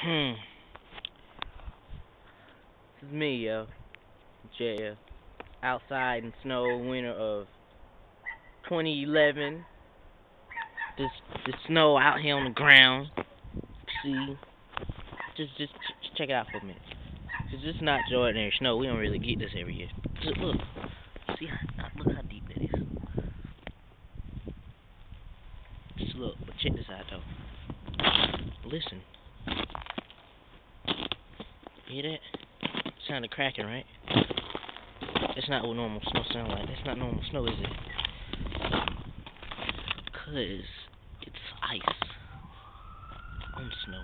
This is me, yo. JF. Outside in snow, winter of 2011. The snow out here on the ground. See, just check it out for a minute. Cause this is not ordinary snow. We don't really get this every year. Just look, see, look how deep that is. Just look, but check this out though. Listen. Hear that? Sounded cracking, right? That's not what normal snow sounds like. That's not normal snow, is it? Cause it's ice on snow.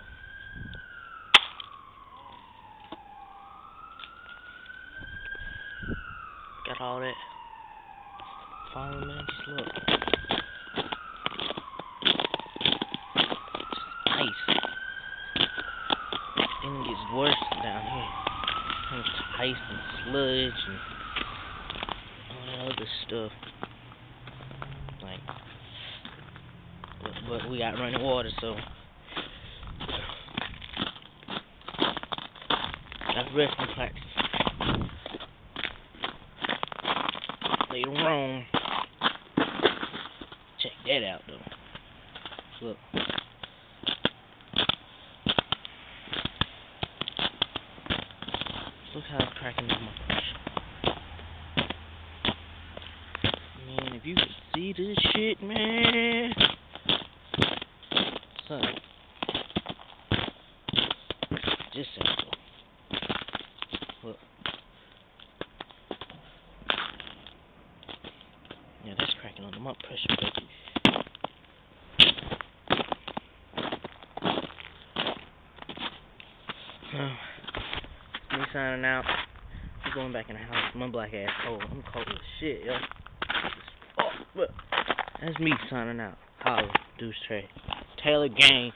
Got all that. Follow me, just look. Ice. And it gets worse down here. There's ice and sludge and all that other stuff. Like, but we got running water, so that's wrestling practice. Later on, check that out though. Look. Look how it's cracking up my pressure. Man, if you could see this shit, man. Son. Just so. Look. Yeah, that's cracking under my pressure, baby. Me signing out. I'm going back in the house. My black ass cold. I'm cold as shit, yo. Oh, look. That's me signing out. Holla, Deuce Trey. Taylor Gang.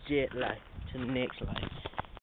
Jet life to the next life.